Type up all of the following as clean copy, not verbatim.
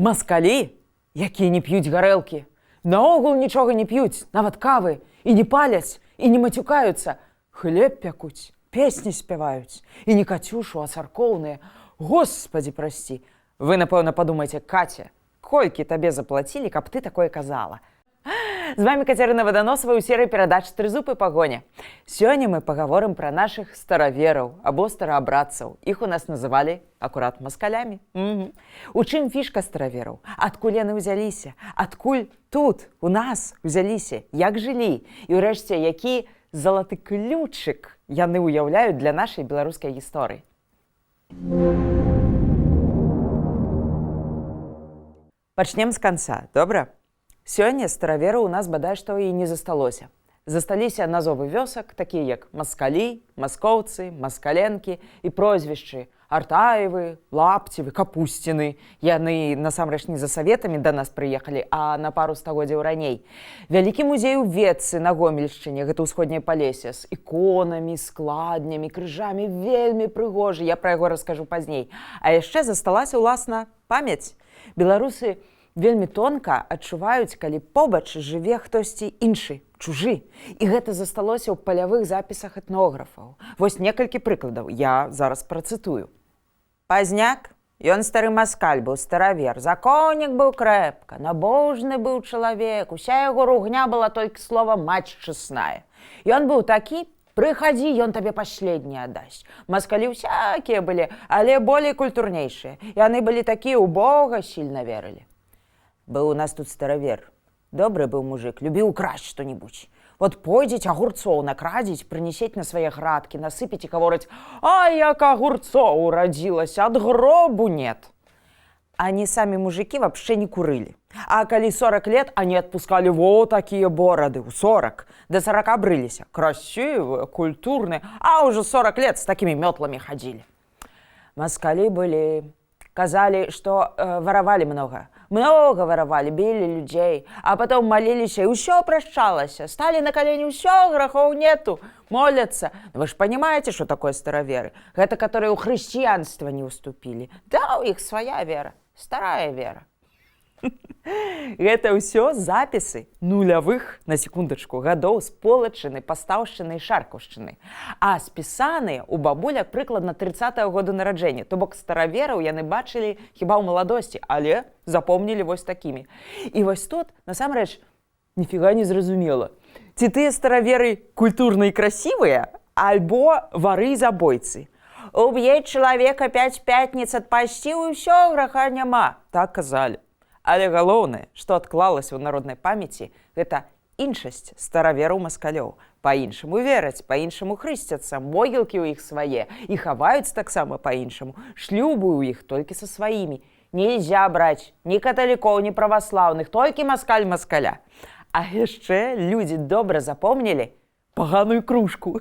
Маскалі, якія не п'юць гарэлкі, наогул нічога не п'юць, нават кавы, і не паляць, і не мацюкаюцца, хлеб пякуць, песні спяваюць, і не кацюшу, а царкоўныя. Господі, прасці. Вы, напэўна, падумаеце, Каця, колькі табе заплацілі, каб ты такое казала? З вами Катерина Водоносова ў серыі перадач «Трызуб і пагоня». Сёння мы пагаворым пра нашых старавераў або стараабрадцаў. Іх у нас называлі акурат маскалямі. У чым фішка старавераў? Адкуль яны ўзяліся? Адкуль тут у нас узяліся? Як жылі? І ўрэшце, які залаты ключык яны ўяўляюць для нашай беларускай гісторыі? Пачнем з канца, добра? Сёння старавераў у нас бадай што і не засталося. Засталіся назовы вёсак, такія як маскалі, маскоўцы, маскаленкі і прозвішчы Артаевы, Лапцевы, Капусціны. Яны насамрэч не за саветамі да нас прыехалі, а на пару стагоддзяў раней. Вялікі музей у Ветцы на Гомельшчыне, гэта ўсходняе Палессе, з іконамі, складнямі, крыжамі, вельмі прыгожы, я пра яго раскажу пазней. А яшчэ засталася ўласна памяць. Беларусы вельмі тонка адчуваюць, калі побач жыве хтосьці іншы, чужы. І гэта засталося ў палявых запісах этнографаў. Вось некалькі прыкладаў, я зараз працытую. Пазняк, ён стары маскаль быў, старавер, законнік быў крэпка, набожны быў чалавек, уся яго ругня была толькі слова «маць чэсная». Ён быў такі, прыхадзі, ён табе паследні аддасць. Маскалі ўсякія былі, але болей культурнейшыя. Яны былі такія, у Бога сильна верылі. Быў у нас тут старавер. Добры быў мужик, любіў украсць што-нибудь. Вот пойдзець агурцоў накрадзець, прынесець на свае градкі, насыпець і гаворыць: «А як агурцоў урадзілася, ад гробу нет». Они самі мужики вообще не курылі. А калі 40 лет, они отпускали вот такие бороды, у 40. До 40 брыліся. Красивые, культурные. А уже 40 лет с такими метлами ходили. Москали были... Казали, что воровали много. Много воровали, били людей. А потом молились, и все прощалось. Стали на колени, все, грехов нету. Молятся. Вы же понимаете, что такое староверы? Это которые у христианства не уступили. Да, у них своя вера. Старая вера. Гэта ўсё запісы нулявых, на секундачку, гадоў з Полаччыны, Пастаўшчыны і Шаркаўшчыны. А спісаныя ў бабуляк прыкладна 30-го году нараджэння. То бок старавераў яны бачылі хіба ў маладосці, але запомнілі вось такімі. І вось тут, насамрэч, ніфіга не зразумела. Ці тыя стараверы культурныя і красівыя, альбо вары і забойцы. Уб'ець чалавека 5 пятніц адпасціў, і ўсё, граха няма. Так казалі. Але галоўнае, што адклалася ў народнай памяці, гэта іншасць старавераў маскалёў. Па-іншаму вераць, па-іншаму хрысцяцца, могілкі ў іх свае, і хаваюць таксама па-іншаму, шлюбы ў іх толькі са сваімі. Нельзя браць ні каталікоў, ні праваслаўных, толькі маскаль маскаля. А яшчэ людзі добра запомнілі паганую кружку,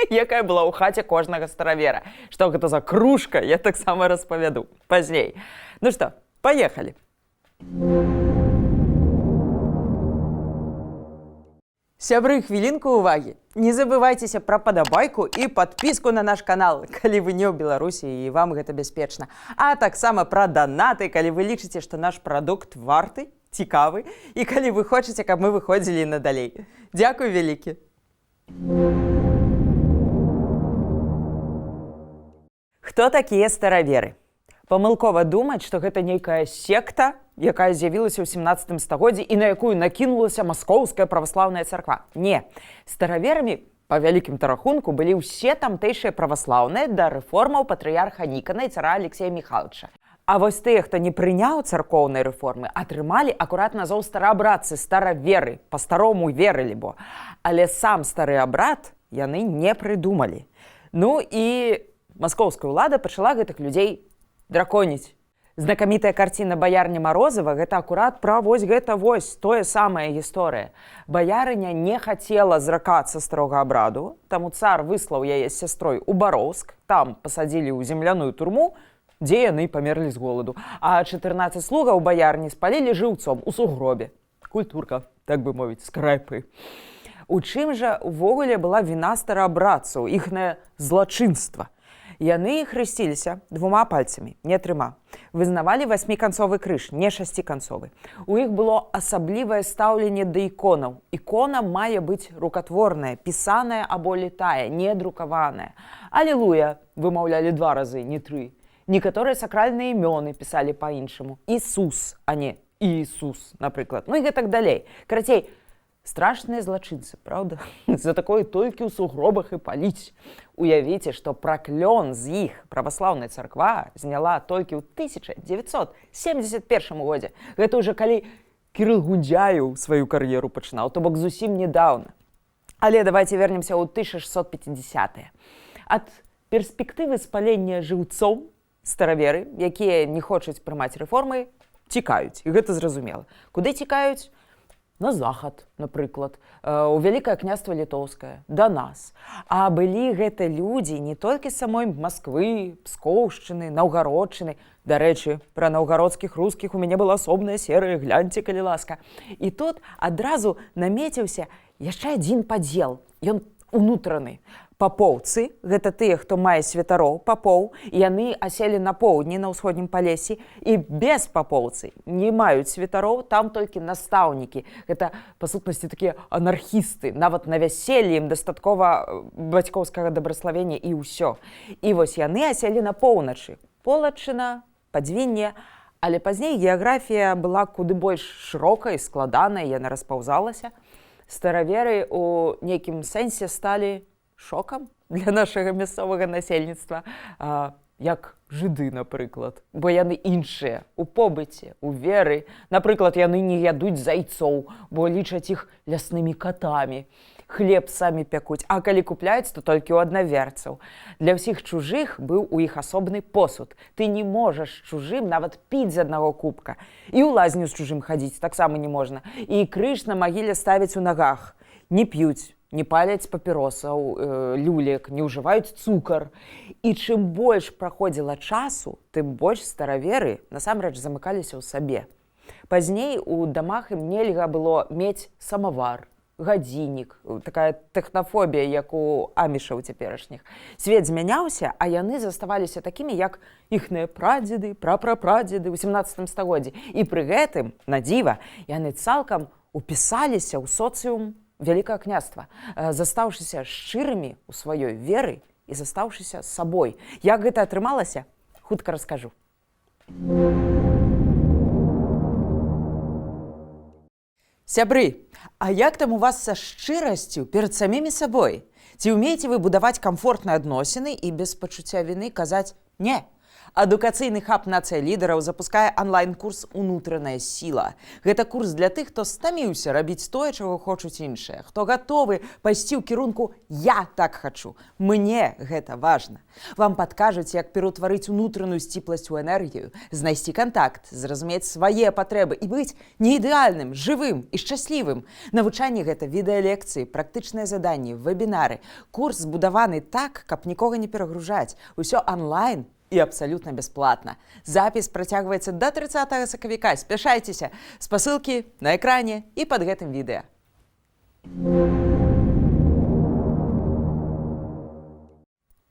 якая была ў хаце кожнага старавера. Што гэта за кружка, я таксама распавяду пазней. Ну што, паехалі. Сябры, хвілінку ўвагі. Не забывайцеся пра падабайку і падпіску на наш канал, калі вы не ў Беларусі і вам гэта бяспечна. А таксама пра данаты, калі вы лічыце, што наш прадукт варты, цікавы, і калі вы хочаце, каб мы выходзілі надалей. Дзякуй вялікі. Хто такія стараверы? Памылкова думаць, што гэта нейкая секта, якая з'явілася ў 17 стагоддзі і на якую накінулася маскоўская праваслаўная царква. Не. Стараверамі, па вялікім рахунку, былі ўсе тамтэйшыя праваслаўныя да рэформаў патрыярха Нікана і цара Алексея Міхайловича. А вось тыя, хто не прыняў царкоўнай рэформы, атрымалі акурат назоў стараабрадцы, стараверы, па-старому верылі, бо. Але сам стары абрад яны не прыдумалі. Ну і маскоўская ўлада пачала гэтых людзей драконіць. Знакамітая карціна баярня Марозава гэта акурат пра вось гэта вось тое самая гісторыя. Баярыня не хацела зракацца старога абраду, таму цар выслаў яе з сястрой у Бароўск, там пасадзілі ў земляную турму, дзе яны памерлі з голаду. А 14 слугаў баярні спалілі жыўцом у сугробе. Культурка, так бы мовіць, скрэпы. У чым жа увогуле была віна стараабрадцаў, іхнае злачынства? Яны хрысціліся 2 пальцамі, не 3. Вызнавалі 8-канцовы крыж, не 6-канцовы. У іх было асаблівае стаўленне да іконаў. Ікона мае быць рукатворная, пісаная або літая, не друкаваная. Алілуя вымаўлялі 2 разы, не 3. Некаторыя сакральныя імёны пісалі па-іншаму. Ісус, а не Іісус, напрыклад. Ну і гэтак далей. Карацей, страшныя злачынцы, правда? За такое толькі ў сугробах і паліць. Уявіце, што праклён з іх праваслаўная царква зняла толькі ў 1971 годзе. Гэта ўжо калі Кірыл Гундзяеў сваю кар'еру пачынаў, то бок зусім недаўна. Але давайте вернемся ў 1650-е. Ад перспектывы спалення жыўцоў стараверы, якія не хочуць прымаць рэформы, цікаюць. І гэта зразумела. Куды цікаюць? На захад, напрыклад, у Вялікае княства Літоўскае, да нас. А былі гэта людзі не толькі з самой Масквы, Пскоўшчыны, Наўгародчыны. Дарэчы, пра наўгародскіх рускіх у мяне была асобная серыя, гляньце, калі ласка. І тут адразу намеціўся яшчэ адзін падзел. Ён унутраны. Папоўцы, гэта тыя, хто мае святароў, папоў, яны аселі на поўдні, на ўсходнім Палесі, і без папоўцы не маюць святароў, там толькі настаўнікі. Гэта, па сутнасці, такія анархісты. Нават на вяселлі ім дастаткова бацькоўскага дабраславення і ўсё. І вось яны аселі на поўначы. Полачына, Падзвінне, але пазней геаграфія была куды больш шырокай, складанай, яна распаўзалася. Стараверы у нейкім сэнсе сталі шокам для нашага мясцовага насельніцтва, як жыды, напрыклад. Бо яны іншыя у побыце, у веры. Напрыклад, яны не ядуць зайцоў, бо лічаць іх ляснымі катамі. Хлеб самі пякуць, а калі купляюць, то толькі ў аднаверцаў. Для ўсіх чужых быў у іх асобны посуд. Ты не можаш чужым нават піць з аднаго кубка. І ў лазню з чужым хадзіць таксама не можна. І крыж на магіле ставяць у нагах. Не п'юць, не паляць папіросаў, люлек, не ўжываюць цукар. І чым больш праходзіла часу, тым больш стараверы насамрэч замыкаліся ў сабе. Пазней у дамах ім нельга было мець самавар, гадзіннік, такая тэхнафобія, як у амішаў цяперашніх. Свет змяняўся, а яны заставаліся такімі, як іхныя прадзеды, прапрапрадзеды ў 17 стагоддзі. І пры гэтым, на дзіва, яны цалкам упісаліся ў соцыум Вялікае княства, застаўшыся шчырымі ў сваёй веры і застаўшыся сабой. Як гэта атрымалася, хутка раскажу. Сябры, а як там у вас са шчырасцю перад самімі сабой? Ці ўмееце вы будаваць камфортныя адносіны і без пачуцця віны казаць «не»? Адукацыйны хаб «Нацыя лідараў» запускае онлайн-курс «Унутраная сіла». Гэта курс для тых, хто стаміўся рабіць тое, чаго хочуць іншыя, хто гатовы пайсці ў кірунку «я так хачу», «мне гэта важна». Вам падкажуць, як пераўтварыць унутраную сціпласць у энергію, знайсці кантакт, зразумець свае патрэбы і быць неідэальным, жывым і шчаслівым. Навучанне гэта відэалекцыі, практычныя заданні, вебінары. Курс збудаваны так, каб нікога не перагружаць. Усё онлайн і абсалютна бясплатна. Запіс працягваецца да 30 сакавіка. Спяшайцеся. Спасылкі на экране і пад гэтым відэа.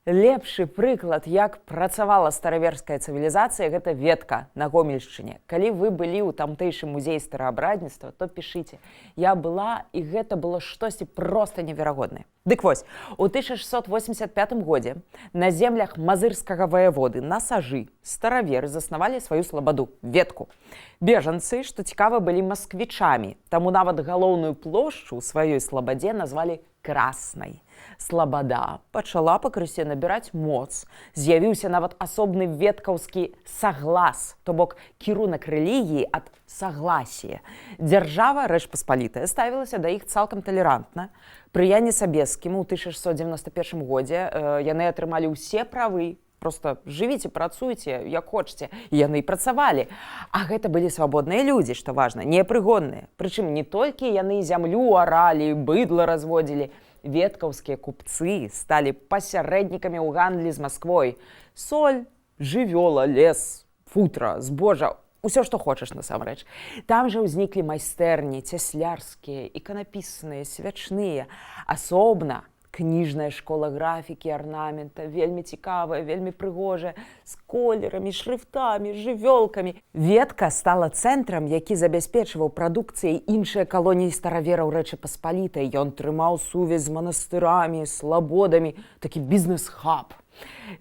Лепшы прыклад, як працавала стараверская цывілізацыя, гэта Ветка на Гомельшчыне. Калі вы былі ў тамтэйшым музеі стараабрадніцтва, то пішыце. Я была, і гэта было штосьці проста неверагоднае. Дык вось, у 1685 годзе на землях мазырскага ваяводы на Сажы стараверы заснавалі сваю слабаду – Ветку. Бежанцы, што цікава, былі масквічамі, таму нават галоўную плошчу ў сваёй слабадзе назвалі Краснай. Слабада пачала пакрысе набіраць моц. З'явіўся нават асобны веткаўскі саглас, то бок кірунак рэлігіі ад сагласія. Дзяржава Рэч Паспалітая ставілася да іх цалкам талерантна. Пры Яне Сабескім у 1691 годзе яны атрымалі ўсе правы. Просто жывіце, працуйце, як хочаце. І яны і працавалі. А гэта былі свабодныя людзі, што важна, непрыгонныя. Прычым не толькі яны зямлю аралі, быдла разводзілі. Веткаўскія купцы сталі пасярэднікамі ў гандлі з Масквой. Соль, жывёла, лес, футра, збожа, усё, што хочаш насамрэч. Там жа ўзніклі майстэрні, цяслярскія, іканапісныя, свячныя. Асобна кніжная школа графікі, арнамента, вельмі цікавая, вельмі прыгожая, з колерамі, шрыфтамі, жывёлкамі. Ветка стала цэнтрам, які забяспечваў прадукцыяй іншыя калоніі старавераў Рэчы Паспалітай. Ён трымаў сувязь з манастырамі, слабодамі, такі бізнес-хаб.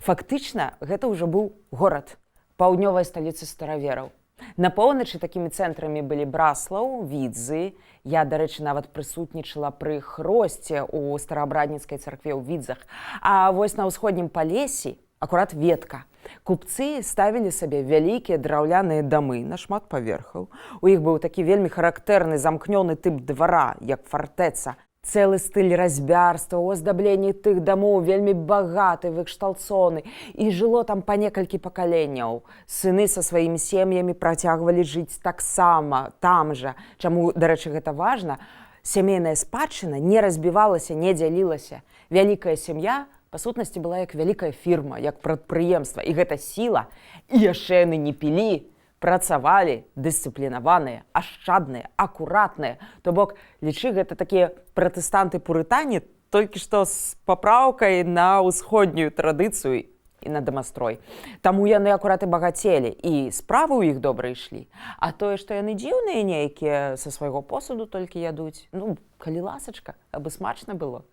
Фактычна, гэта ўжо быў горад, паўднёвая сталіца старавераў. На поўначы такімі цэнтрамі былі Браслаў, Відзы. Я, дарэчы, нават прысутнічала пры хросце ў стараабрадніцкай царкве ў Відзах. А вось на ўсходнім Палесі акурат Ветка. Купцы ставілі сабе вялікія драўляныя дамы на шмат паверхаў. У іх быў такі вельмі характэрны замкнёны тып двара, як фартэца. Цэлы стыль разьбярства, аздабленні тых дамоў вельмі багаты, выкшталцоны. І жыло там па некалькі пакаленняў. Сыны са сваімі сем'ямі працягвалі жыць таксама, там жа. Чаму, дарэчы, гэта важна? Сямейная спадчына не разбівалася, не дзялілася. Вялікая сям'я, па сутнасці, была як вялікая фірма, як прадпрыемства. І гэта сіла. І яшчэ яны не пілі, працавалі дысцыплінаваныя, ашчадныя, акуратныя. То бок, лічы, гэта такія пратэстанты-пурытане, толькі што з папраўкай на ўсходнюю традыцыю і на дамастрой. Таму яны акурат і багацелі, і справы ў іх добра ішлі. А тое, што яны дзіўныя нейкія, са свайго посуду толькі ядуць, ну, калі ласачка, абы смачна было.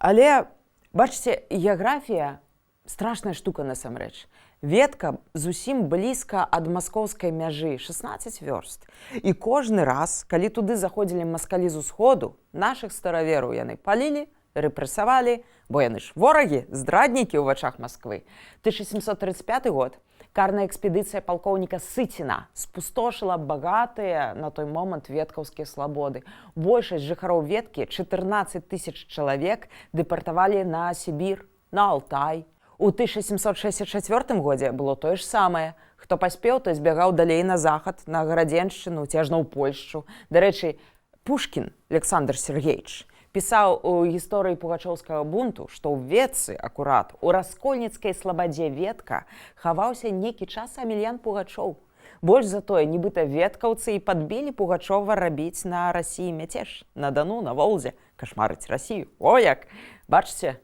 Але, бачыце, геаграфія страшная штука насамрэч. Ветка зусім блізка ад маскоўскай мяжы, 16 вёрст. І кожны раз, калі туды заходзілі маскалі з усходу, нашых старавераў яны палілі, рэпрэсавалі, бо яны ж ворагі, здраднікі ў вачах Масквы. 1735 год карная экспедыцыя палкоўніка Сыціна спустошыла багатыя на той момант веткаўскія слабоды. Большасць жыхароў Веткі, 14 000 чалавек, дэпартавалі на Сібір, на Алтай. У 1764 годзе было тое ж самае. Хто паспеў, той збягаў далей на захад, на Гарадзеншчыну, ці ажно ў Польшчу. Дарэчы, Пушкін Александр Сергеевич пісаў у гісторыі пугачоўскага бунту, што ў Ветцы, акурат, у раскольніцкай слабадзе Ветка хаваўся некі час Амельян Пугачоў. Больш за тое, нібыта веткаўцы і падбілі Пугачова рабіць на Расіі мяцеж, на Дану, на Волзе, кашмарыць Расію. О як! Бачце,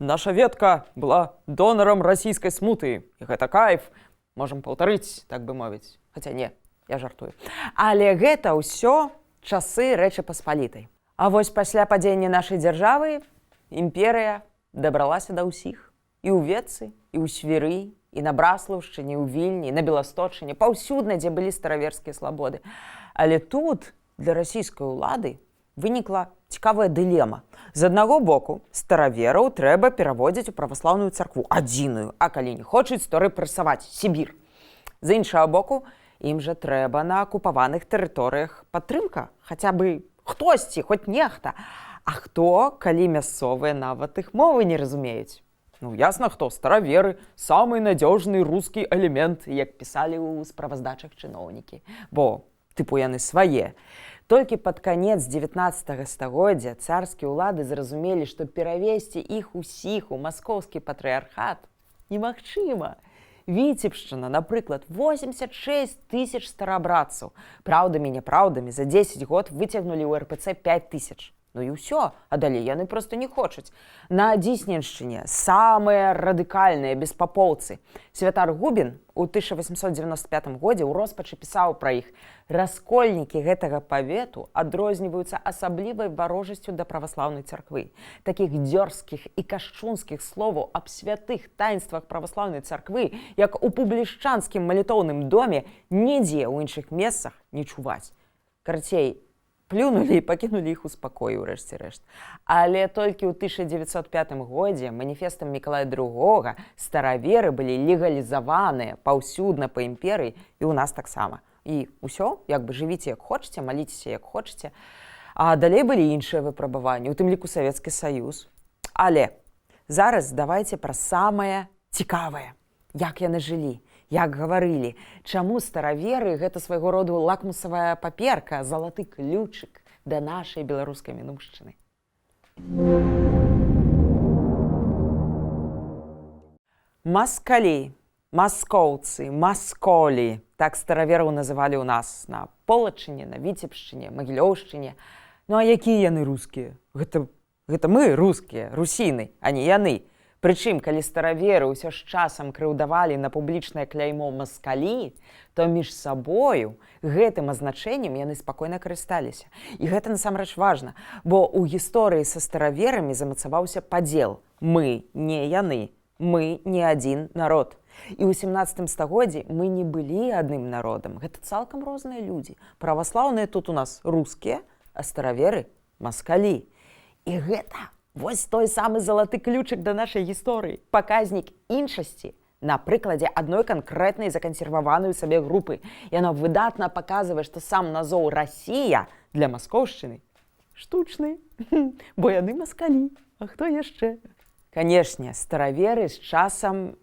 наша Ветка была донарам расійскай смуты. І гэта кайф. Можам паўтарыць, так бы мовіць. Хаця не, я жартую. Але гэта ўсё часы Рэчы Паспалітай. А вось пасля падзення нашай дзяржавы імперыя дабралася да ўсіх. І ў Ветцы, і ў Свіры, і на Браслаўшчыне, і ў Вільні, і на Беласточыне, паўсюдна, дзе былі стараверскія слабоды. Але тут для расійскай улады вынікла цікавая дылема. З аднаго боку, старавераў трэба пераводзіць у праваслаўную царкву, адзіную, а калі не хочуць, то рэпрэсаваць Сібір. З іншага боку, ім жа трэба на акупаваных тэрыторыях падтрымка, хаця бы хтосьці, хоць нехта. А хто, калі мясцовыя нават іх мовы не разумеюць? Ну, ясна хто, стараверы, самы надзёжны рускі элемент, як пісалі ў справаздачах чыноўнікі. Бо, тыпу, яны свае. Толькі пад канец 19 стагоддзя царскія ўлады зразумелі, што перавесці іх усіх у маскоўскі патрыархат немагчыма. Віцебшчына, напрыклад, 86 000 старабрадцаў. Праўдамі-няпраўдамі за 10 год выцягнулі ў РПЦ 5 000. Ну і ўсё, а далей яны проста не хочуць. На Дзісненшчыне самыя радыкальныя беспапоўцы. Святар Губін у 1895 годзе ў роспачы пісаў пра іх: раскольнікі гэтага павету адрозніваюцца асаблівай варожасцю да праваслаўнай царквы. Такіх дзёрзкіх і кашчунскіх словаў аб святых таінствах праваслаўнай царквы, як у публішчанскім малітоўным доме, нідзе ў іншых месцах не чуваць. Карацей, плюнулі і пакінулі іх у спакоі ў рэшце рэшт. Але толькі ў 1905 годзе маніфестам Мікалая II стараверы былі легалізаваныя паўсюдна па імперыі і ў нас таксама. І ўсё, як бы жывіце як хочаце, маліцеся як хочаце. А далей былі іншыя выпрабаванні, у тым ліку Савецкі Саюз. Але зараз давайце пра самае цікавае. Як яны жылі, як гаварылі, чаму стараверы гэта свайго роду лакмусавая паперка, залаты ключык да нашай беларускай мінуўшчыны. Маскалі, маскоўцы, масколі. Так старавераў называлі ў нас на Полачыне, на Віцебшчыне, Магілёўшчыне. Ну а якія яны рускія? Гэта мы, рускія, русіны, а не яны. Прычым, калі стараверы ўсё з часам крыўдавалі на публічнае кляймо маскалі, то між сабою гэтым азначэннем яны спакойна карысталіся. І гэта насамрэч важна, бо ў гісторыі са стараверамі замацаваўся падзел. Мы не яны, мы не адзін народ. І ў 17 стагоддзі мы не былі адным народам. Гэта цалкам розныя людзі. Праваслаўныя тут у нас рускія, а стараверы маскалі. І гэта вось той самы залаты ключык да нашай гісторыі. Паказнік іншасці на прыкладзе адной канкрэтнай закансерваванай у сабе групы. Яно выдатна паказвае, што сам назоў «Расія» для маскоўшчыны штучны, бо яны маскалі. А хто яшчэ? Канешне, стараверы з часам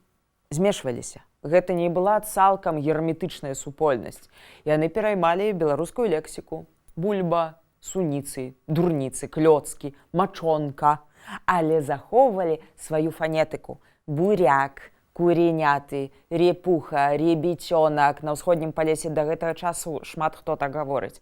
змешваліся. Гэта не была цалкам герметычная супольнасць. Яны пераймалі беларускую лексіку. Бульба, суніцы, дурніцы, клёцкі, мачонка, але захоўвалі сваю фанетыку. Буряк, куреняты, репуха, ребіцёнак. На ўсходнім палесе да гэтага часу шмат хто так гаворыць.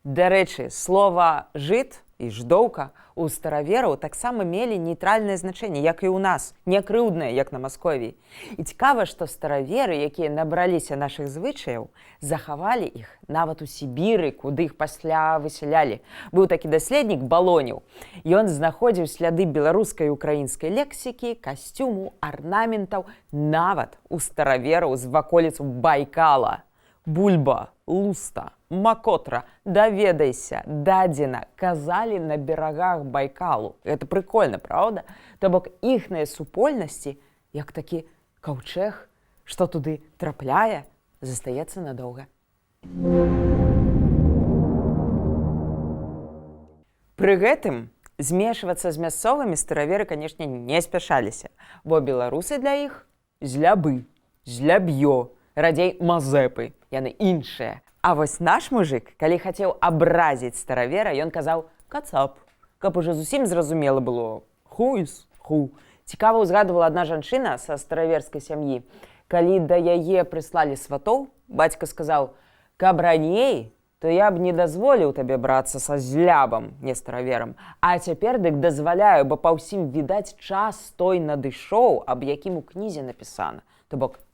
Дарэчы, слова «жыд» і «ждоўка» у старавераў таксама мелі нейтральнае значэнне, як і ў нас, не крыўднае, як на Масковіі. І цікава, што стараверы, якія набраліся нашых звычаяў, захавалі іх нават у Сібіры, куды іх пасля высялялі. Быў такі даследнік Балонеў. Ён знаходзіў сляды беларускай і украінскай лексікі, касцюму, арнаментаў, нават у старавераў з ваколіц Байкала. Бульба, луста, макотра, даведайся, дадзена, казалі на берагах Байкалу. Гэта прыкольна, праўда? То бок іхныя супольнасці, як такі каўчэг, што туды трапляе, застаецца надоўга. Пры гэтым змешвацца з мясцовымі стараверы, канешне, не спяшаліся, бо беларусы для іх злябы, зляб'ё, радзей мазэпы, яны іншыя. А вось наш мужык, калі хацеў абразіць старавера, ён казаў «кацап», каб ужо зусім зразумела было «хуйс, ху». Цікава ўзгадывала адна жанчына са стараверскай сям'і. Калі да яе прыслалі сватоў, бацька сказаў «каб раней, то я б не дазволіў табе брацца са злябам, не стараверам. А цяпер дык дазваляю, бо па ўсім відаць час той надышоў, аб якім у кнізе напісана». То бок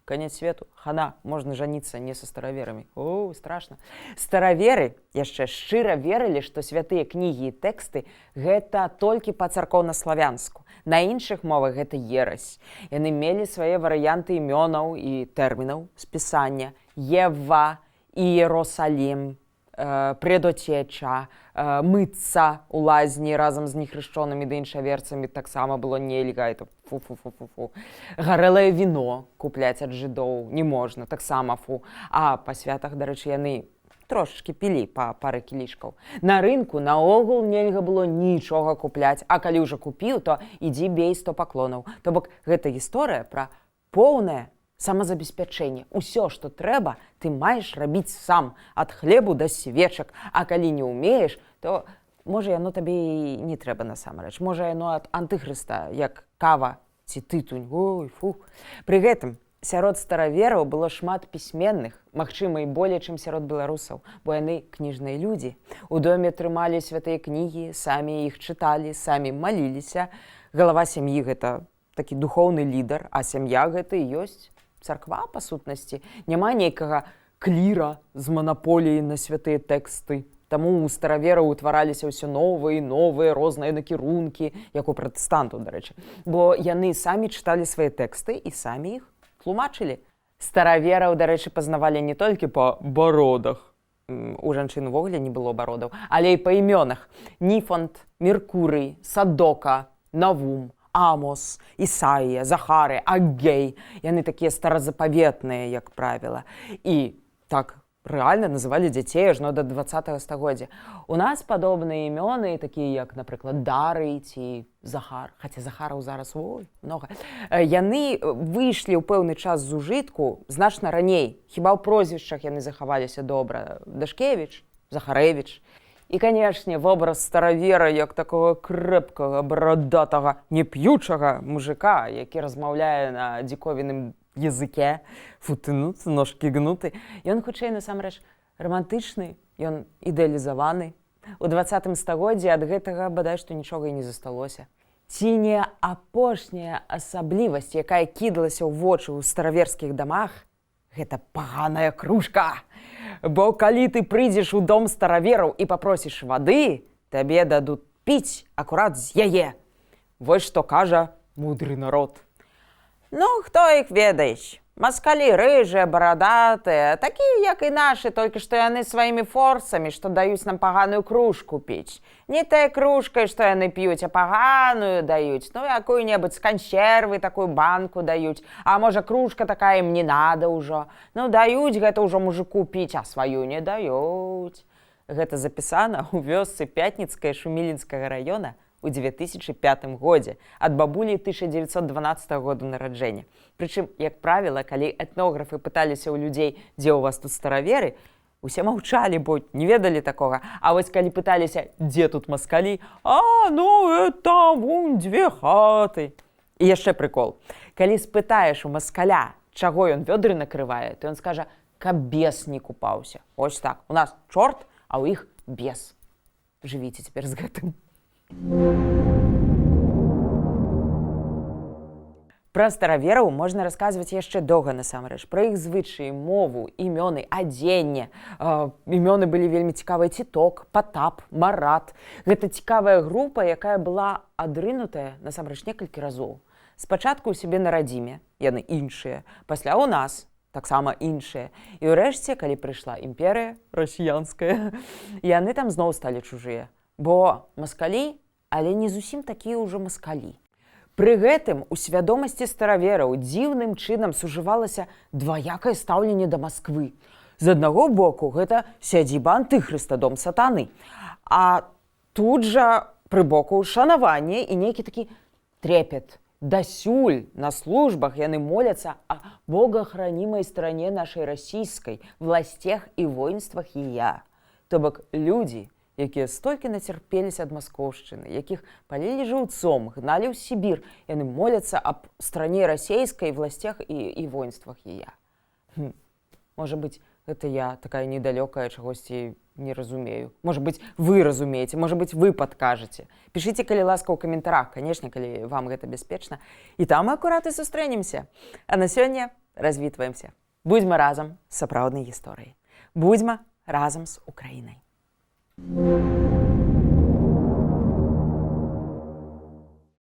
конец свету, хана, можна жаніцца не са стараверамі. О, страшна. Стараверы яшчэ шчыра верылі, што святыя кнігі і тэксты гэта толькі па-царкоўна-славянску. На іншых мовах гэта ерась. Яны мелі свае варыянты імёнаў і тэрмінаў з пісання. Ева, Іерусалім, предотеча, мыцца у лазні разам з нехрышчонымі ды іншаверцамі таксама было нельга. Это фу-фу-фу-фу-фу. Гарэлае віно купляць ад жыдоў не можна, таксама фу. А па святах, дарэчы, яны трошачкі пілі па пары кілішкаў. На рынку наогул нельга было нічога купляць, а калі ўжо купіў, то ідзі бей 100 паклонаў. То бок гэта гісторыя пра поўнае самазабеспячэнне. Усё, што трэба, ты маеш рабіць сам, ад хлебу да свечак. А калі не ўмееш, то можа яно табе і не трэба насамрэч. Можа яно ад антыхрыста, як кава ці тытунь. Ой, фу. Пры гэтым сярод старавераў было шмат пісьменных, магчыма, і болей, чым сярод беларусаў, бо яны кніжныя людзі. У доме трымалі святыя кнігі, самі іх чыталі, самі маліліся. Галава сям'і гэта такі духоўны лідар, а сям'я гэта і ёсць царква, па сутнасці. Няма нейкага кліра з манаполіяй на святыя тэксты. Таму у старавераў утвараліся ўсё новыя і новыя розныя накірункі, як у пратэстантаў, дарэчы. Бо яны самі чыталі свае тэксты і самі іх тлумачылі. Старавераў, дарэчы, пазнавалі не толькі па бародах. У жанчын увогуле не было бародаў, але і па імёнах. Ніфант, Меркурый, Садока, Навум, Амос, Ісаія, Захары, Аггей. Яны такія старазапаветныя, як правіла. І так рэальна называлі дзяцей ажно да 20 стагоддзя. У нас падобныя імёны, такія як, напрыклад, Дарый ці Захар. Хаця Захараў зараз, ой, многа. Яны выйшлі ў пэўны час з ужытку значна раней. Хіба ў прозвішчах яны захаваліся добра. Дашкевіч, Захарэвіч. І, канешне, вобраз старавера як такога крэпкага, барадатага, неп'ючага мужика, які размаўляе на дзіковіным языке. Футынуты, ножкі гнуты. Ён, хутчэй, насамрэч, романтычны, ён ідэалізаваны. У 20 стагоддзі ад гэтага бадай што нічога і не засталося. Ці не апошняя асаблівасць, якая кідалася ў вочы ў стараверскіх дамах, гэта паганая кружка. Бо калі ты прыйдзеш у дом старавераў і папросіш вады, табе дадуць піць акурат з яе. Вось што кажа мудры народ. Ну, хто іх ведаеш? Маскалі рыжыя, барадатыя, такія, як і нашы, толькі што яны сваімі форсамі, што даюць нам паганую кружку піць. Не тая кружкай, што яны п'юць, а паганую даюць. Ну, якую-небудзь з кансервы, такую банку даюць. А можа, кружка такая ім не надо ўжо. Ну, даюць гэта ўжо мужику піць, а сваю не даюць. Гэта запісана ў вёсцы Пятніцкая Шумілінскага раёна у 2005 годзе ад бабулі 1912 году нараджэння. Прычым, як правіла, калі этнографы пыталіся ў людзей, дзе ў вас тут стараверы, усе маўчалі, бо не ведалі такога. А вось калі пыталіся, дзе тут маскалі, ну, это вунь 2 хаты. І яшчэ прыкол. Калі спытаеш у маскаля, чаго ён вёдры накрывае, то ён скажа, каб бес не купаўся. Ось так. У нас чорт, а ў іх бес. Жывіце цяпер з гэтым. Пра старавераў можна расказваць яшчэ доўга насамрэч. Пра іх звычаі, мову, імёны, адзенне. Імёны былі вельмі цікавыя: Ціток, Патап, Марат. Гэта цікавая група, якая была адрынутая насамрэч некалькі разоў. Спачатку ў сябе на радзіме, яны іншыя, пасля ў нас таксама іншыя. І ўрэшце, калі прыйшла імперыя расіянская, яны там зноў сталі чужыя. Бо маскалі, але не зусім такія ўжо маскалі. Пры гэтым у свядомасці старавераў дзіўным чынам сужывалася дваякае стаўленне да Масквы. З аднаго боку, гэта сядзіба антыхрыста, дом сатаны. А тут жа пры боку шанаванне і нейкі такі трепет. Дасюль на службах яны моляцца о богахранимой стране нашай расійскай, властях і воінствах яе. То бок людзі, якія столькі нацярпеліся ад маскоўшчыны, якіх палілі жыўцом, гналі ў Сібір, яны моляцца аб стране расійскай, властях і воінствах яе. Можа быць, гэта я такая недалёкая, чагосьці не разумею. Можа быць, вы разумееце, можа быць, вы падкажаце. Пішыце, калі ласка, ў каментарах, канешне, калі вам гэта бяспечна. І там мы акурат і сустрэнемся. А на сёння развітваемся. Будзьма разам з сапраўднай гісторыяй. Будзьма разам з Украінай.